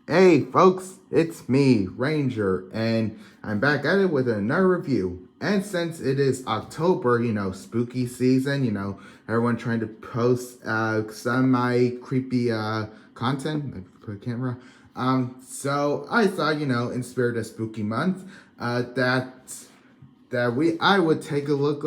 Hey folks, it's me, Ranger, and I'm back at it with another review. And since it is October, spooky season, everyone trying to post semi-creepy content, like put a camera. So I thought, in spirit of spooky month, I would take a look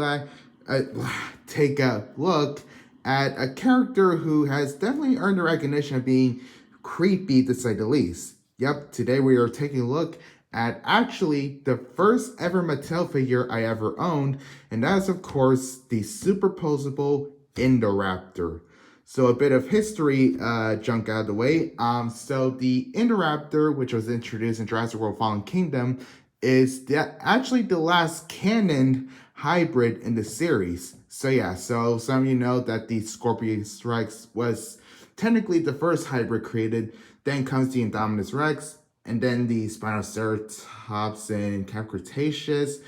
take a look at a character who has definitely earned the recognition of being creepy to say the least. Yep, today we are taking a look at actually the first ever Mattel figure I ever owned, and that is of course the superposable Indoraptor. So a bit of history junk out of the way. So the Indoraptor, which was introduced in Jurassic World Fallen Kingdom, is actually the last canon hybrid in the series. So yeah, so some of you know that the Scorpius Rex was technically the first hybrid created. Then comes the Indominus Rex, and then the Spinoceratops and Cretaceous.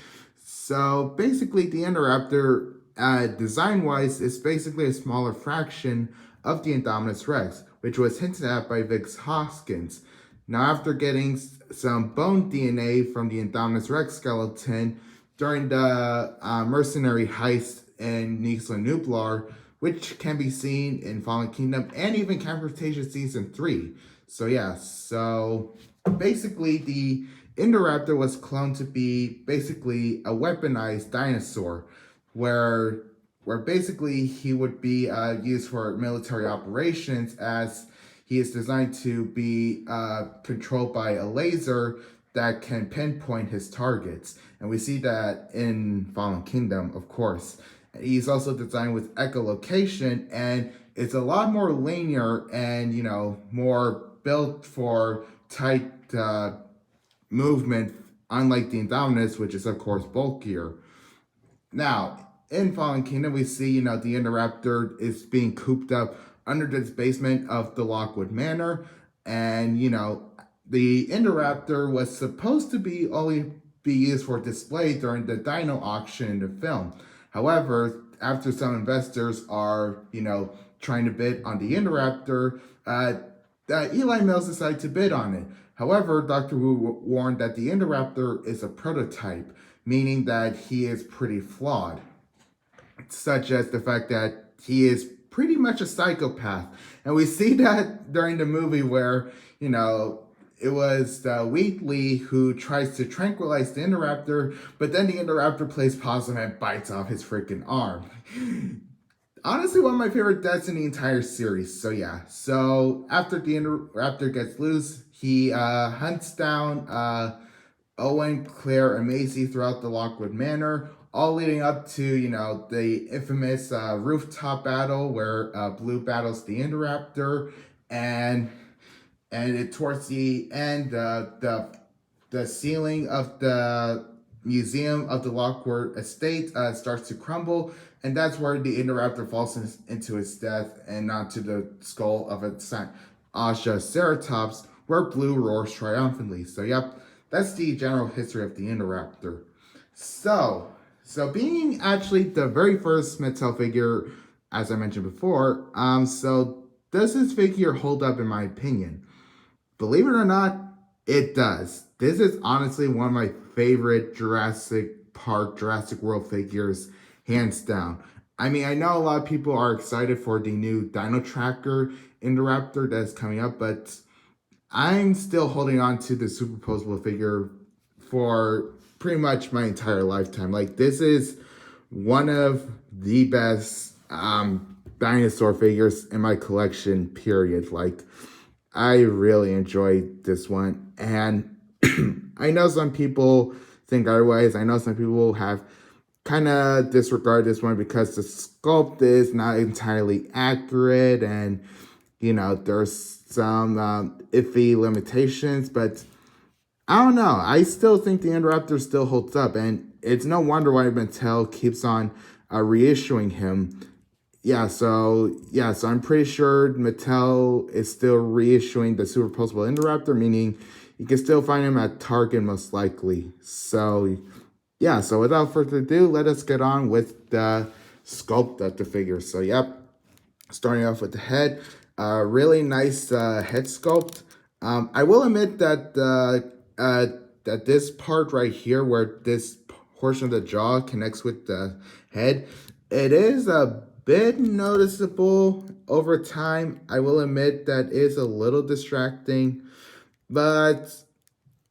So basically, the Indoraptor, design-wise, is basically a smaller fraction of the Indominus Rex, which was hinted at by Vic Hoskins. Now, after getting some bone DNA from the Indominus Rex skeleton during the mercenary heist in Nisla Nublar, which can be seen in Fallen Kingdom and even Cretaceous Season 3. So yeah, so basically the Indoraptor was cloned to be basically a weaponized dinosaur, where basically he would be used for military operations, as he is designed to be controlled by a laser that can pinpoint his targets. And we see that in Fallen Kingdom, of course. He's also designed with echolocation, and it's a lot more linear and, more built for tight movement, unlike the Indominus, which is, of course, bulkier. Now, in Fallen Kingdom, we see, the Indoraptor is being cooped up under this basement of the Lockwood Manor, and, the Indoraptor was supposed to be only be used for display during the dino auction in the film. However, after some investors are, trying to bid on the Indoraptor, Eli Mills decided to bid on it. However, Dr. Wu warned that the Indoraptor is a prototype, meaning that he is pretty flawed, such as the fact that he is pretty much a psychopath. And we see that during the movie where, it was Wheatley who tries to tranquilize the Indoraptor, but then the Indoraptor plays possum and bites off his freaking arm. Honestly, one of my favorite deaths in the entire series. So yeah, so after the Indoraptor gets loose, he hunts down Owen, Claire, and Maisie throughout the Lockwood Manor, all leading up to, the infamous rooftop battle where Blue battles the Indoraptor, and towards the end, the ceiling of the museum of the Lockwood Estate starts to crumble, and that's where the Indoraptor falls into its death and onto the skull of a Ceratops, where Blue roars triumphantly. So yep, that's the general history of the Indoraptor. So being actually the very first Mattel figure, as I mentioned before, so does this figure hold up in my opinion? Believe it or not, it does. This is honestly one of my favorite Jurassic Park, Jurassic World figures, hands down. I mean, I know a lot of people are excited for the new Dino Tracker Indoraptor that's coming up, but I'm still holding on to the superposable figure for pretty much my entire lifetime. Like, this is one of the best dinosaur figures in my collection, period. Like, I really enjoyed this one, and I know some people think otherwise. I know some people have kind of disregarded this one because the sculpt is not entirely accurate, and there's some iffy limitations, but I don't know. I still think the Indoraptor still holds up, and it's no wonder why Mattel keeps on reissuing him. So I'm pretty sure Mattel is still reissuing the superposable Indoraptor, meaning you can still find him at Target most likely. So without further ado, let us get on with the sculpt of the figure. So yep, starting off with the head, really nice head sculpt. I will admit that that this part right here, where this portion of the jaw connects with the head, it is a bit noticeable over time. I will admit that is a little distracting, but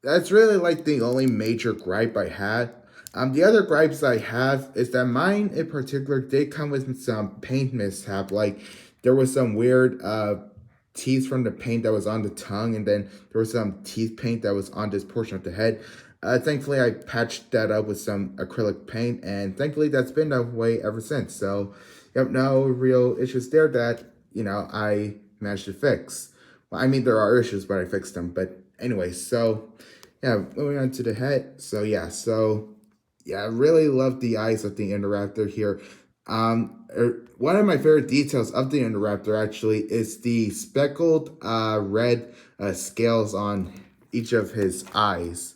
that's really like the only major gripe I had. The other gripes I have is that mine in particular did come with some paint mishap. Like there was some weird teeth from the paint that was on the tongue, and then there was some teeth paint that was on this portion of the head. Thankfully, I patched that up with some acrylic paint, and thankfully that's been that way ever since. So, yep, no real issues there that, I managed to fix. Well, I mean, there are issues, but I fixed them. But anyway, so yeah, moving on to the head. So I really love the eyes of the Indoraptor here. One of my favorite details of the Indoraptor actually is the speckled red scales on each of his eyes.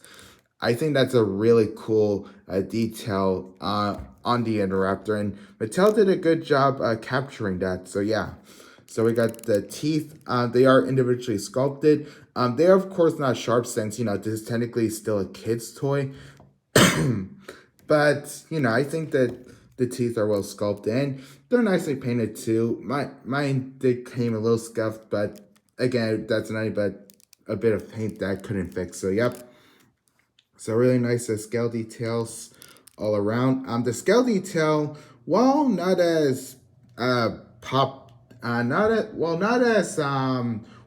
I think that's a really cool detail on the Indoraptor, and Mattel did a good job capturing that. So yeah, so we got the teeth. They are individually sculpted. They are of course not sharp since this is technically still a kid's toy. But I think that the teeth are well sculpted and they're nicely painted too. Mine did came a little scuffed, but again, that's nothing but a bit of paint that I couldn't fix. So yep. So really nice scale details all around. The scale detail, while not as not as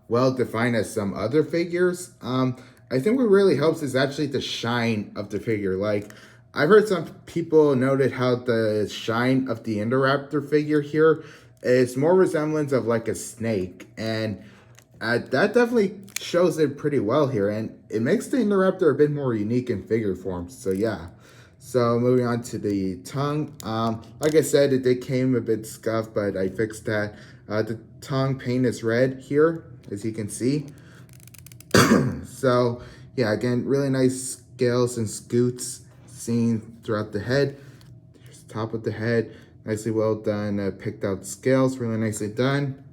well defined as some other figures, I think what really helps is actually the shine of the figure. Like I've heard some people noted how the shine of the Indoraptor figure here is more resemblance of like a snake, and that definitely shows it pretty well here, and it makes the Indoraptor a bit more unique in figure form. So yeah. So moving on to the tongue. Like I said, it did came a bit scuffed, but I fixed that. The tongue paint is red here, as you can see. So yeah, again, really nice scales and scoots seen throughout the head. Here's the top of the head, nicely well done. Picked out scales, really nicely done.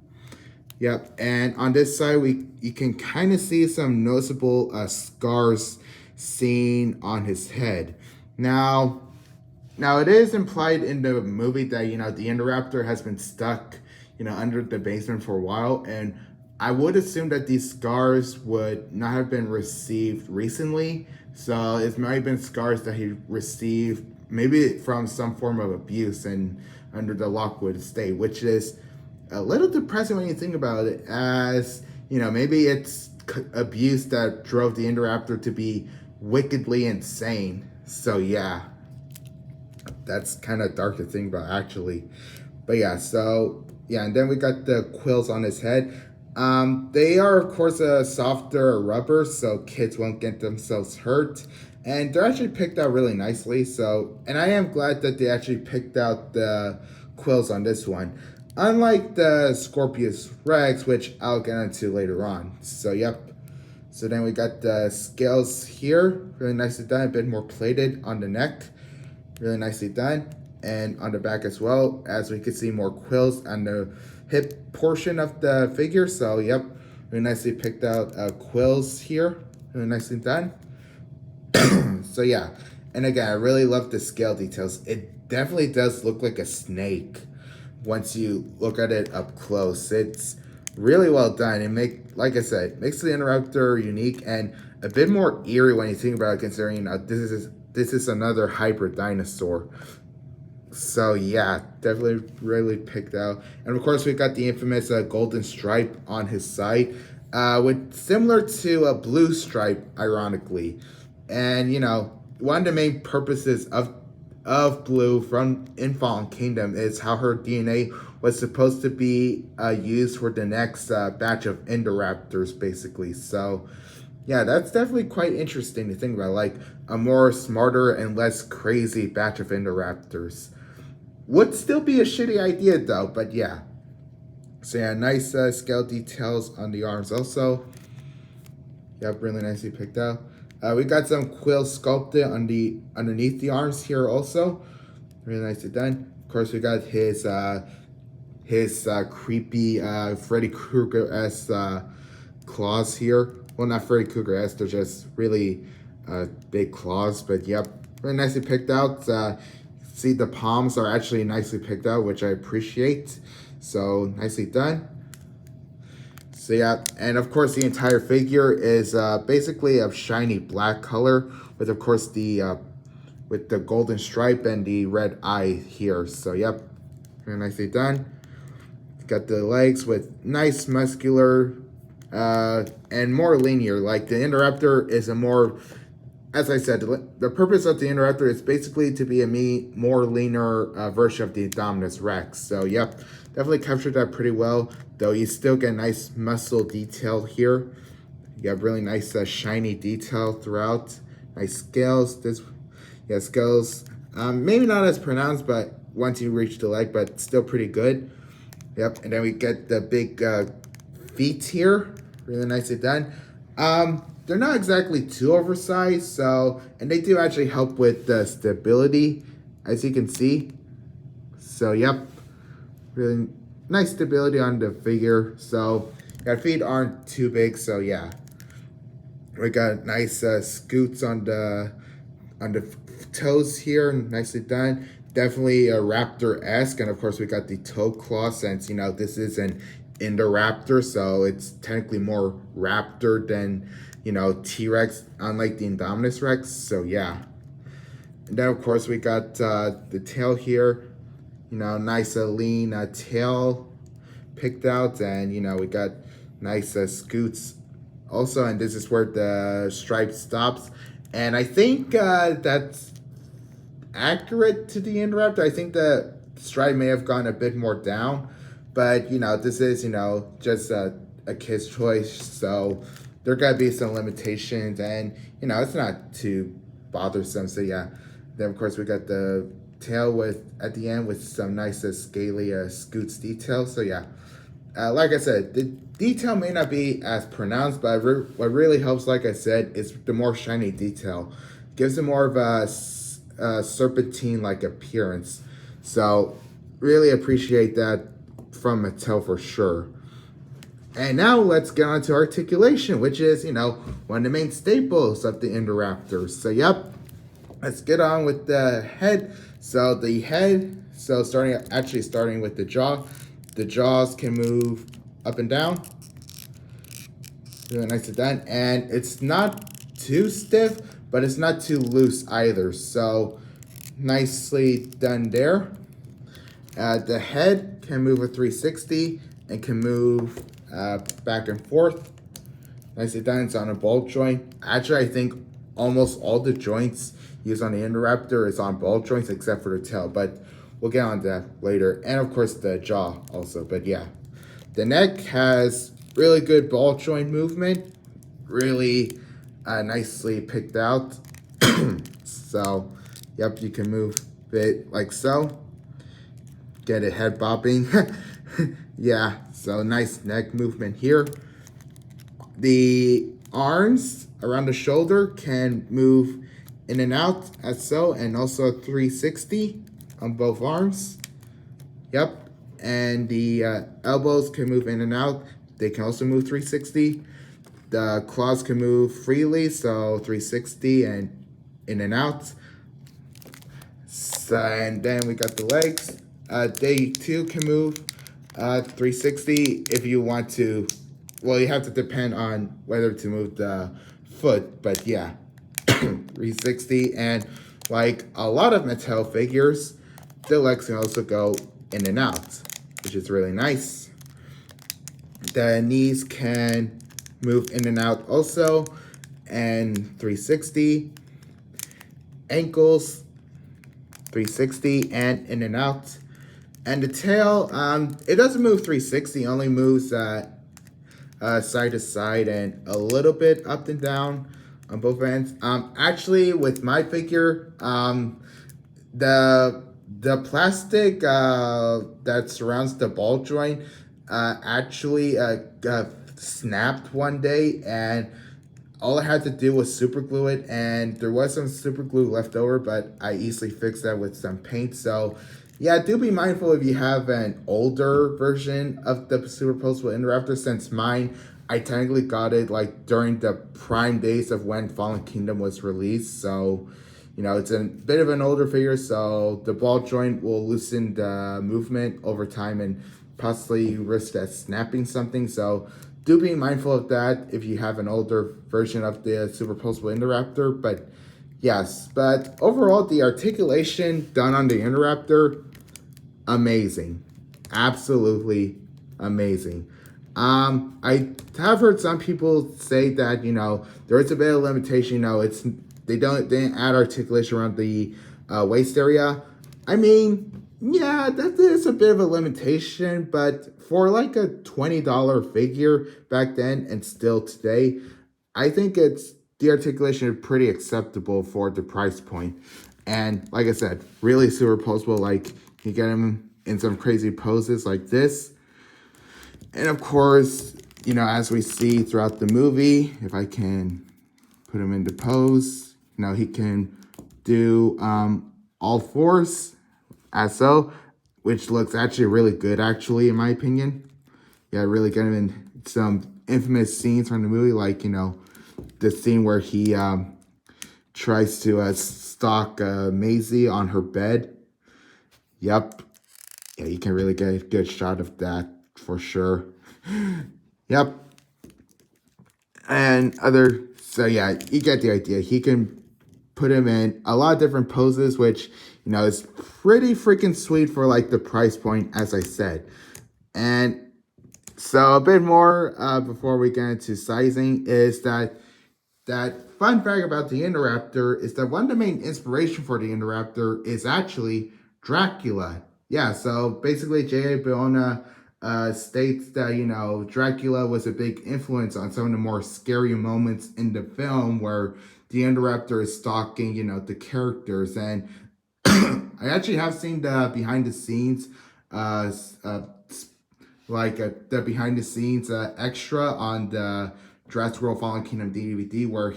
Yep, and on this side, you can kind of see some noticeable scars seen on his head. Now it is implied in the movie that the Indoraptor has been stuck under the basement for a while, and I would assume that these scars would not have been received recently. So it might have been scars that he received maybe from some form of abuse and under the Lockwood Estate, which is a little depressing when you think about it, as maybe it's abuse that drove the Indoraptor to be wickedly insane. So yeah, that's kind of dark to think about actually. But yeah, so yeah, and then we got the quills on his head. They are of course a softer rubber, so kids won't get themselves hurt, and they're actually picked out really nicely. So, and I am glad that they actually picked out the quills on this one, unlike the Scorpius Rex, which I'll get into later on. So yep. So then we got the scales here, really nicely done, a bit more plated on the neck, really nicely done, and on the back as well, as we can see more quills on the hip portion of the figure. So yep, really nicely picked out quills here, really nicely done. So yeah, and again, I really love the scale details. It definitely does look like a snake once you look at it up close. It's really well done. It like I said, makes the Indoraptor unique and a bit more eerie when you think about it, considering this is another hybrid dinosaur. So yeah, definitely really picked out. And of course we got the infamous golden stripe on his side, with similar to a blue stripe, ironically. And one of the main purposes of Blue from in Fallen Kingdom is how her DNA was supposed to be used for the next batch of Indoraptors, basically. So yeah, that's definitely quite interesting to think about, like a more smarter and less crazy batch of Indoraptors. Would still be a shitty idea though, but yeah. So yeah, nice scale details on the arms also. Yep, really nicely picked out. We got some quills sculpted on underneath the arms here also. Really nicely done. Of course, we got his creepy Freddy Krueger-esque claws here well, not Freddy Krueger-esque, they're just really big claws. But yep, very nicely picked out. See, the palms are actually nicely picked out, which I appreciate. So nicely done. So yeah, and of course the entire figure is basically of shiny black color with, of course, the with the golden stripe and the red eye here. So yep, very nicely done. Got the legs with nice muscular and more linear. Like the Indoraptor is a more, as I said, the purpose of the Indoraptor is basically to be a more leaner version of the Indominus Rex. So yep, definitely captured that pretty well. Though you still get nice muscle detail here. You have really nice shiny detail throughout. Nice scales. Scales. Maybe not as pronounced, but once you reach the leg, but still pretty good. Yep, and then we get the big feet here. Really nicely done. They're not exactly too oversized, so, and they do actually help with the stability, as you can see. So, yep, really nice stability on the figure. So, yeah, feet aren't too big, so yeah. We got nice scoots on the toes here, nicely done. Definitely a raptor-esque, and of course we got the toe claw, since, you know, this is an Indoraptor, so it's technically more raptor than, you know, T-Rex, unlike the Indominus Rex. So yeah, and then of course we got the tail here, you know, nice lean tail picked out, and you know we got nice scoots also, and this is where the stripe stops, and I think that's accurate to the Indoraptor. I think the stripe may have gone a bit more down, but you know, this is, you know, just a kid's choice, so there gotta be some limitations, and you know, it's not too bothersome. So yeah, then of course we got the tail with at the end with some nice scaly scoots detail. So yeah, like I said, the detail may not be as pronounced, but what really helps, like I said, is the more shiny detail. Gives it more of a serpentine-like appearance. So really appreciate that from Mattel for sure. And now let's get on to articulation, which is, you know, one of the main staples of the Indoraptors. So yep, let's get on with the head. So the head, so starting with the jaw. The jaws can move up and down. Really nicely done. And it's not too stiff, but it's not too loose either. So nicely done there. The head can move a 360 and can move back and forth. Nicely done. It's on a ball joint. Actually, I think almost all the joints used on the Indoraptor is on ball joints except for the tail, but we'll get on to that later. And of course the jaw also, but yeah. The neck has really good ball joint movement, really nicely picked out. So, yep, you can move it like so. Get it head bobbing. Yeah, so nice neck movement here. The arms around the shoulder can move in and out as so, and also 360 on both arms. Yep, and the elbows can move in and out. They can also move 360. The claws can move freely, so 360 and in and out. So, and then we got the legs. They too can move 360 if you want to. Well, you have to depend on whether to move the foot, but yeah, 360. And like a lot of Mattel figures, the legs can also go in and out, which is really nice. The knees can move in and out also, and 360. Ankles, 360 and in and out. And the tail, it doesn't move 360, only moves side to side and a little bit up and down on both ends. Actually, with my figure, the plastic that surrounds the ball joint actually snapped one day, and all I had to do was super glue it, and there was some super glue left over, but I easily fixed that with some paint. So yeah, do be mindful if you have an older version of the superposable Indoraptor, since mine I technically got it like during the prime days of when Fallen Kingdom was released. So, you know, it's a bit of an older figure. So the ball joint will loosen the movement over time and possibly risk that snapping something. So do be mindful of that if you have an older version of the superposable Indoraptor. But yes, but overall, the articulation done on the Indoraptor, amazing. Absolutely amazing. I have heard some people say that, you know, there is a bit of limitation, you know, they didn't add articulation around the waist area. I mean, yeah, that is a bit of a limitation, but for like a $20 figure back then and still today, I think the articulation is pretty acceptable for the price point. And like I said, really superposable. Like you get him in some crazy poses like this. And of course, you know, as we see throughout the movie, if I can put him into pose, you know, he can do all fours as so, which looks actually really good, actually, in my opinion. Yeah, really get him in some infamous scenes from the movie, like, you know, the scene where he tries to stalk Maisie on her bed. Yep. Yeah, you can really get a good shot of that for sure. Yep. And so yeah, you get the idea. He can put him in a lot of different poses, which, you know, is pretty freaking sweet for like the price point, as I said. And so a bit more before we get into sizing is that fun fact about the Indoraptor is that one of the main inspiration for the Indoraptor is actually Dracula. Yeah, so basically JW Mattel states that, you know, Dracula was a big influence on some of the more scary moments in the film where the Indoraptor is stalking, you know, the characters. And I actually have seen the behind the scenes the behind the scenes extra on the Jurassic World Fallen Kingdom DVD where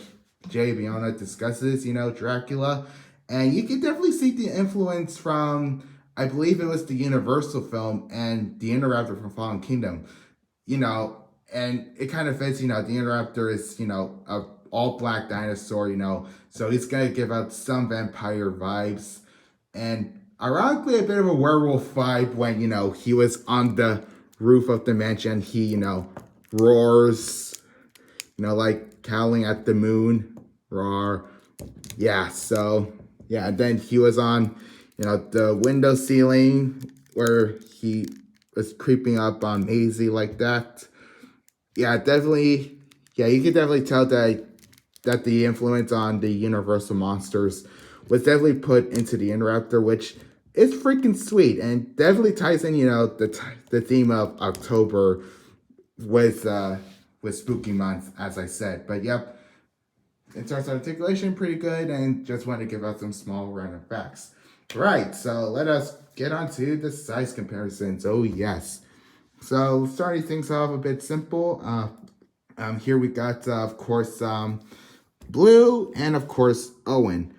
JW Mattel discusses, you know, Dracula. And you can definitely see the influence from, I believe it was the Universal film and the Indoraptor from Fallen Kingdom. You know, and it kind of fits, you know, the Indoraptor is, you know, a all black dinosaur, you know, so he's going to give out some vampire vibes. And ironically, a bit of a werewolf vibe when, you know, he was on the roof of the mansion. He, you know, roars, you know, like howling at the moon. Roar. Yeah, so, yeah, and then he was on, you know, the window ceiling where he was creeping up on Maisie like that. Yeah, definitely. Yeah, you could definitely tell that the influence on the Universal monsters was definitely put into the Indoraptor, which is freaking sweet and definitely ties in, you know, the theme of October with spooky month, as I said. But yep, in terms of articulation, pretty good, and just want to give out some small random facts. Right, so let us get on to the size comparisons. Oh yes. So starting things off a bit simple. Here we got, of course, Blue and, of course, Owen.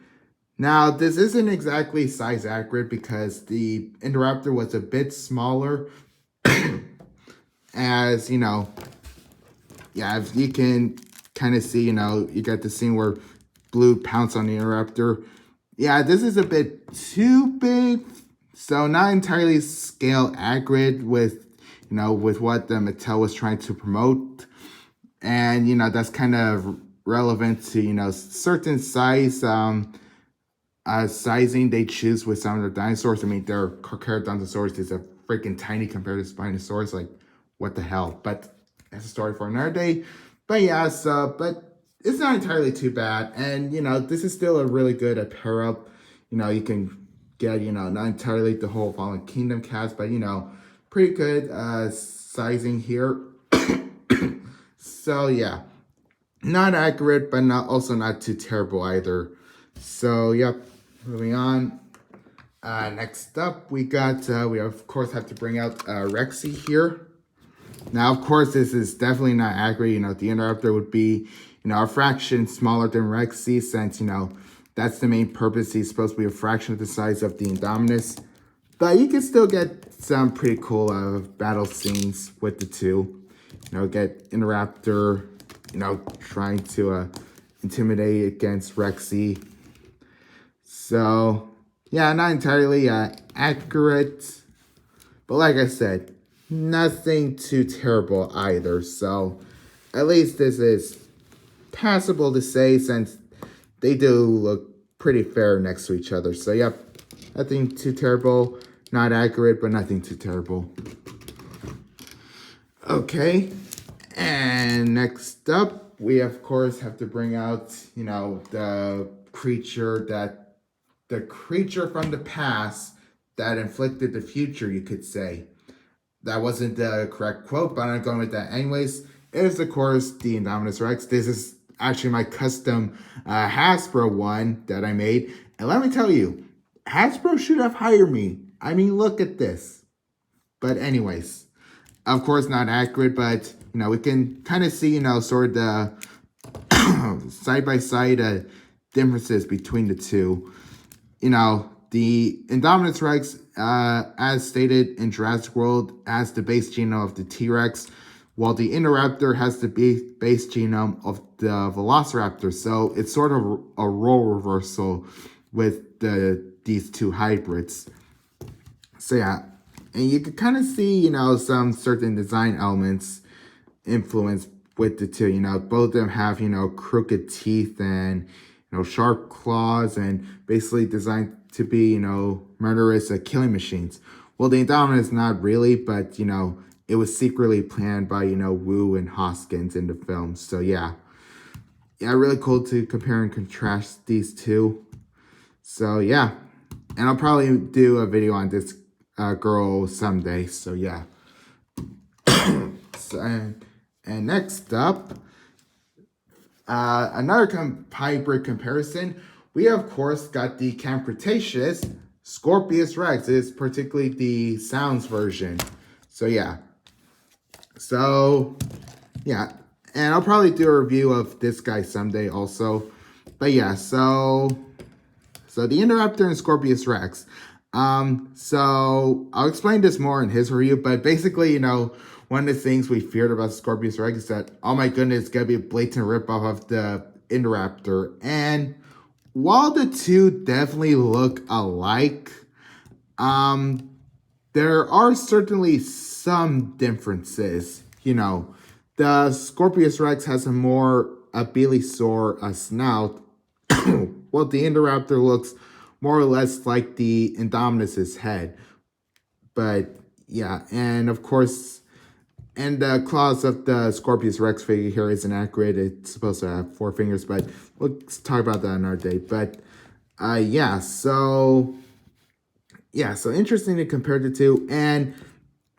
Now, this isn't exactly size accurate because the Indoraptor was a bit smaller. As, you know, yeah, if you can kind of see, you know, you got the scene where Blue pounced on the Indoraptor. Yeah, this is a bit too big. So not entirely scale accurate with, you know, with what the Mattel was trying to promote. And, you know, that's kind of relevant to, you know, certain size sizing they choose with some of the dinosaurs. I mean, their Carcharodontosaurus is a freaking tiny compared to Spinosaurus. Like, what the hell? But that's a story for another day. But yeah, so, but it's not entirely too bad. And, you know, this is still a really good pair up. You know, you can get, you know, not entirely the whole Fallen Kingdom cast, but, you know, pretty good sizing here. So, yeah. Not accurate, but also not too terrible either. So, yep. Moving on. Next up, we got, we of course have to bring out Rexy here. Now, of course, this is definitely not accurate. You know, the Indoraptor would be, you know, a fraction smaller than Rexy since, you know, that's the main purpose. He's supposed to be a fraction of the size of the Indominus. But you can still get some pretty cool battle scenes with the two. get Indoraptor, trying to intimidate against Rexy. So, yeah, not entirely accurate. But like I said, nothing too terrible either. So, at least this is passable to say since they do look pretty fair next to each other. So, yep, nothing too terrible. Not accurate, but nothing too terrible. Okay, and next up, we of course have to bring out, the creature from the past that inflicted the future, you could say. That wasn't the correct quote, but I'm going with that anyways. It is, of course, the Indominus Rex. This is actually my custom Hasbro one that I made. And let me tell you, Hasbro should have hired me. I mean, look at this. But anyways, of course, not accurate, but, we can kind of see, sort of the side-by-side differences between the two. The Indominus Rex, as stated in Jurassic World, has the base genome of the T-Rex, while the Indoraptor has the base genome of the Velociraptor. So it's sort of a role reversal with these two hybrids. So yeah, and you can kind of see, some certain design elements influenced with the two. Both of them have, crooked teeth and, sharp claws and basically designed to be, murderous killing machines. Well, the Indominus not really, but, it was secretly planned by, Wu and Hoskins in the film. So yeah. Yeah, really cool to compare and contrast these two. So yeah. And I'll probably do a video on this girl someday. So yeah. And next up, another hybrid comparison. We of course got the Camp Cretaceous Scorpius Rex. It is particularly the Sounds version. So yeah. So yeah. And I'll probably do a review of this guy someday also. But yeah, so the Indoraptor and Scorpius Rex. So I'll explain this more in his review, but basically, one of the things we feared about Scorpius Rex is that, oh my goodness, it's gonna be a blatant ripoff of the Indoraptor. And while the two definitely look alike, there are certainly some differences. The Scorpius Rex has a more bilisaur snout, while the Indoraptor looks more or less like the Indominus's head. But yeah, and of course, and the claws of the Scorpius Rex figure here isn't accurate. It's supposed to have 4 fingers, but let's talk about that another day. But yeah, so interesting to compare the two. And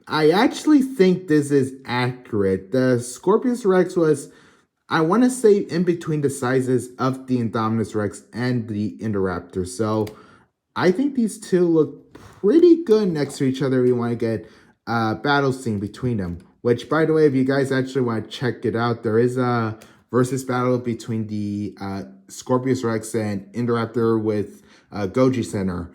I actually think this is accurate. The Scorpius Rex was, I want to say, in between the sizes of the Indominus Rex and the Indoraptor. So I think these two look pretty good next to each other. We want to get a battle scene between them. Which, by the way, if you guys actually want to check it out, there is a versus battle between the Scorpius Rex and Indoraptor with Goji Center.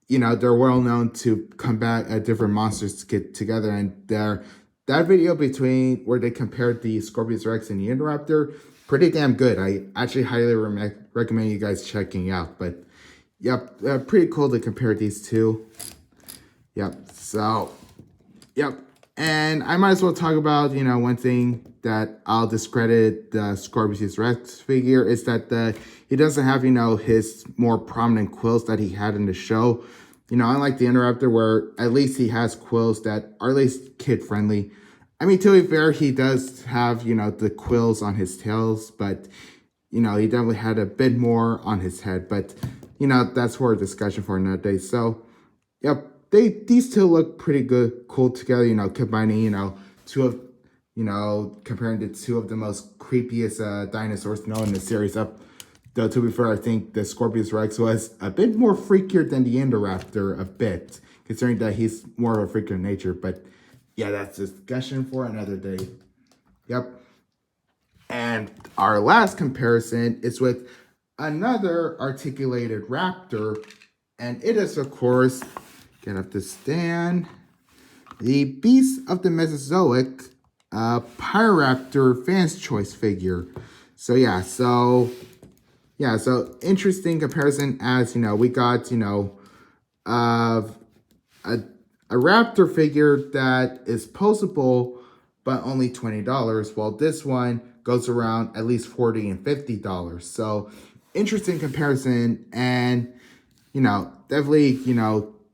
They're well known to combat different monsters to get together, and that video between where they compared the Scorpius Rex and the Indoraptor, pretty damn good. I actually highly recommend you guys checking out. But yep, pretty cool to compare these two. Yep. So yep. And I might as well talk about, one thing that I'll discredit the Scorpius Rex figure is that he doesn't have, his more prominent quills that he had in the show. Unlike the Indoraptor, where at least he has quills that are at least kid-friendly. I mean, to be fair, he does have, the quills on his tails, but, he definitely had a bit more on his head. But, that's for a discussion for another day. So, yep. These two look pretty good, cool together, combining, comparing the two of the most creepiest dinosaurs known in the series up. Though, to be fair, I think the Scorpius Rex was a bit more freakier than the Indoraptor, a bit, considering that he's more of a freaker in nature. But, yeah, that's a discussion for another day. Yep. And our last comparison is with another articulated raptor, and it is, of course, get up to stand, the beast of the Mesozoic, Pyroraptor Fans Choice figure. So so interesting comparison as, we got, a raptor figure that is posable, but only $20, while this one goes around at least $40 and $50. So interesting comparison, and, definitely,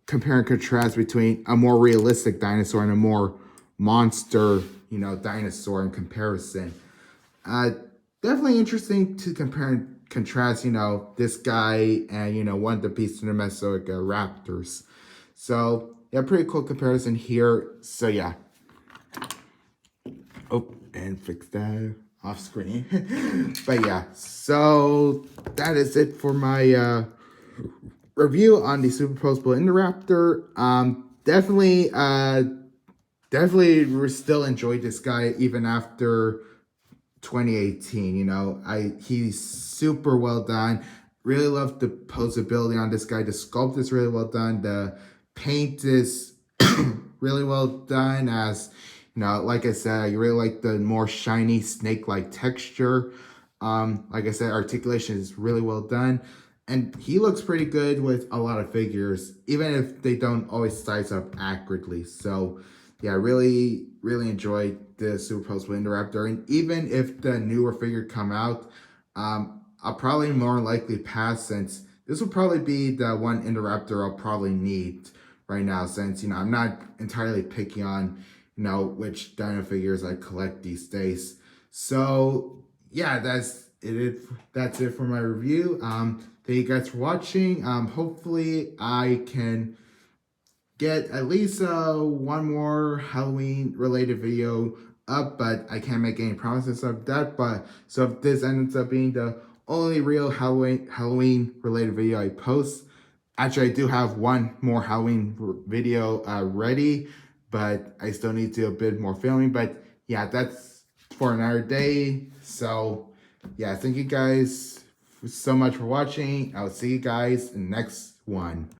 compare and contrast between a more realistic dinosaur and a more monster, dinosaur in comparison. Definitely interesting to compare and contrast, this guy and, one of the beasts in the Mesozoic raptors. So, yeah, pretty cool comparison here. So, yeah. Oh, and fix that off screen. But, yeah. So, that is it for my review on the superposable Indoraptor. Definitely still enjoyed this guy even after 2018. He's super well done. Really love the posability on this guy. The sculpt is really well done. The paint is really well done. As like I said, I really like the more shiny snake-like texture. Like I said, articulation is really well done. And he looks pretty good with a lot of figures, even if they don't always size up accurately. So, yeah, really enjoyed the superposable Indoraptor. And even if the newer figure come out, I'll probably more likely pass, since this will probably be the one Indoraptor I'll probably need right now, since, I'm not entirely picky on, which dino figures I collect these days. So, yeah, that's it for my review. Thank you guys for watching. Hopefully I can get at least one more Halloween related video up, but I can't make any promises of that. But so if this ends up being the only real Halloween related video I post, actually I do have one more Halloween video ready, but I still need to do a bit more filming. But yeah, that's for another day. So yeah, thank you guys so much for watching. I'll see you guys in the next one.